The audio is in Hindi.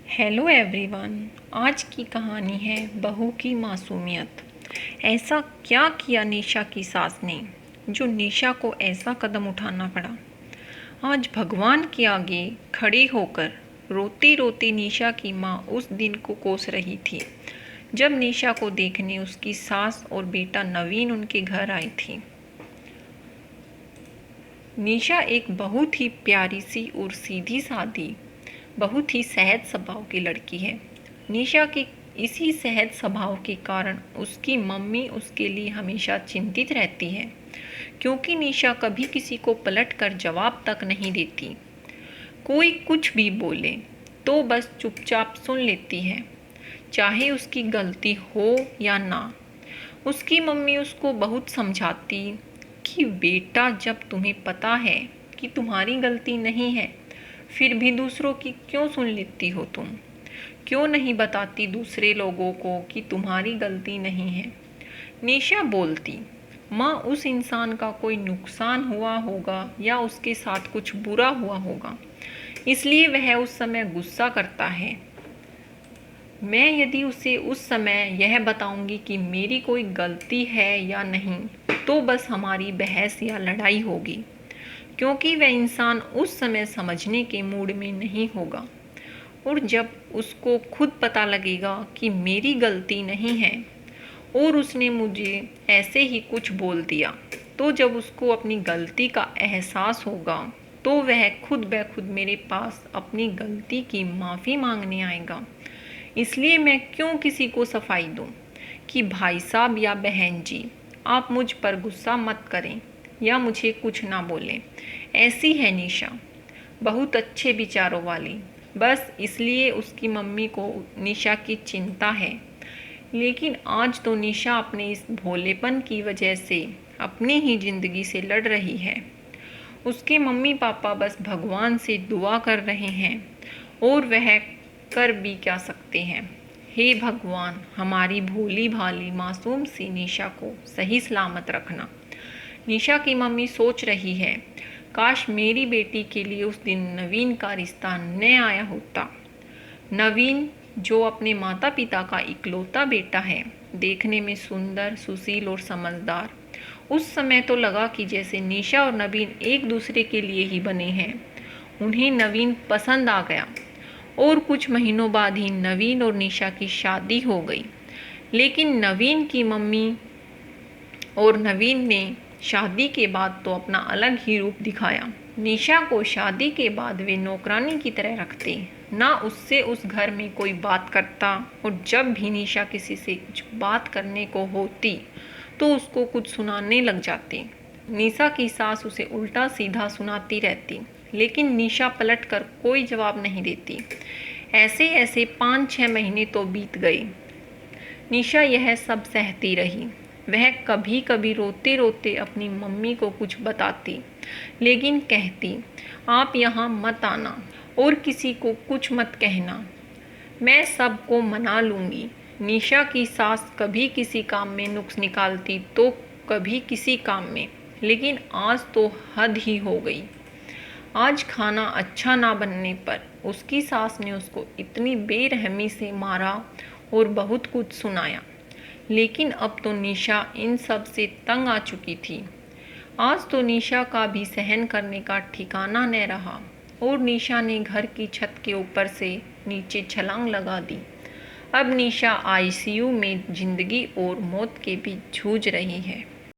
Hello everyone. आज की कहानी है बहू की मासूमियत। ऐसा क्या किया निशा की सास ने जो निशा को ऐसा कदम उठाना पड़ा। आज भगवान के आगे खड़ी होकर रोती रोती निशा की माँ उस दिन को कोस रही थी जब निशा को देखने उसकी सास और बेटा नवीन उनके घर आई थी। निशा एक बहुत ही प्यारी सी और सीधी सादी, बहुत ही सहज स्वभाव की लड़की है। निशा की इसी सहज स्वभाव के कारण उसकी मम्मी उसके लिए हमेशा चिंतित रहती है, क्योंकि निशा कभी किसी को पलट कर जवाब तक नहीं देती। कोई कुछ भी बोले तो बस चुपचाप सुन लेती है, चाहे उसकी गलती हो या ना। उसकी मम्मी उसको बहुत समझाती कि बेटा, जब तुम्हें पता है कि तुम्हारी गलती नहीं है, फिर भी दूसरों की क्यों सुन लेती हो तुम? क्यों नहीं बताती दूसरे लोगों को कि तुम्हारी गलती नहीं है? निशा बोलती, माँ, उस इंसान का कोई नुकसान हुआ होगा या उसके साथ कुछ बुरा हुआ होगा, इसलिए वह उस समय गुस्सा करता है। मैं यदि उसे उस समय यह बताऊंगी कि मेरी कोई गलती है या नहीं, तो बस हमारी बहस या लड़ाई होगी, क्योंकि वह इंसान उस समय समझने के मूड में नहीं होगा। और जब उसको खुद पता लगेगा कि मेरी गलती नहीं है और उसने मुझे ऐसे ही कुछ बोल दिया, तो जब उसको अपनी गलती का एहसास होगा तो वह खुद ब खुद मेरे पास अपनी गलती की माफ़ी मांगने आएगा। इसलिए मैं क्यों किसी को सफाई दूं कि भाई साहब या बहन जी, आप मुझ पर गुस्सा मत करें या मुझे कुछ ना बोलें। ऐसी है निशा, बहुत अच्छे विचारों वाली। बस इसलिए उसकी मम्मी को निशा की चिंता है। लेकिन आज तो निशा अपने इस भोलेपन की वजह से अपनी ही ज़िंदगी से लड़ रही है। उसके मम्मी पापा बस भगवान से दुआ कर रहे हैं, और वह कर भी क्या सकते हैं। हे भगवान, हमारी भोली भाली मासूम सी निशा को सही सलामत रखना। निशा की मम्मी सोच रही है, काश मेरी बेटी के लिए उस दिन नवीन का रिश्ता न आया होता। नवीन, जो अपने माता पिता का इकलौता बेटा है, देखने में सुंदर, सुशील और समझदार। उस समय तो लगा कि जैसे निशा और नवीन एक दूसरे के लिए ही बने हैं। उन्हें नवीन पसंद आ गया और कुछ महीनों बाद ही नवीन और निशा की शादी हो गई। लेकिन नवीन की मम्मी और नवीन ने शादी के बाद तो अपना अलग ही रूप दिखाया। निशा को शादी के बाद वे नौकरानी की तरह रखते, ना उससे उस घर में कोई बात करता, और जब भी निशा किसी से कुछ बात करने को होती तो उसको कुछ सुनाने लग जाती। निशा की सास उसे उल्टा सीधा सुनाती रहती, लेकिन निशा पलट कर कोई जवाब नहीं देती। ऐसे ऐसे 5-6 महीने तो बीत गए। निशा यह सब सहती रही। वह कभी कभी रोते रोते अपनी मम्मी को कुछ बताती, लेकिन कहती, आप यहाँ मत आना और किसी को कुछ मत कहना, मैं सबको मना लूँगी। निशा की सास कभी किसी काम में नुक्स निकालती तो कभी किसी काम में, लेकिन आज तो हद ही हो गई। आज खाना अच्छा ना बनने पर उसकी सास ने उसको इतनी बेरहमी से मारा और बहुत कुछ सुनाया। लेकिन अब तो निशा इन सब से तंग आ चुकी थी। आज तो निशा का भी सहन करने का ठिकाना न रहा, और निशा ने घर की छत के ऊपर से नीचे छलांग लगा दी। अब निशा आईसीयू में जिंदगी और मौत के बीच जूझ रही है।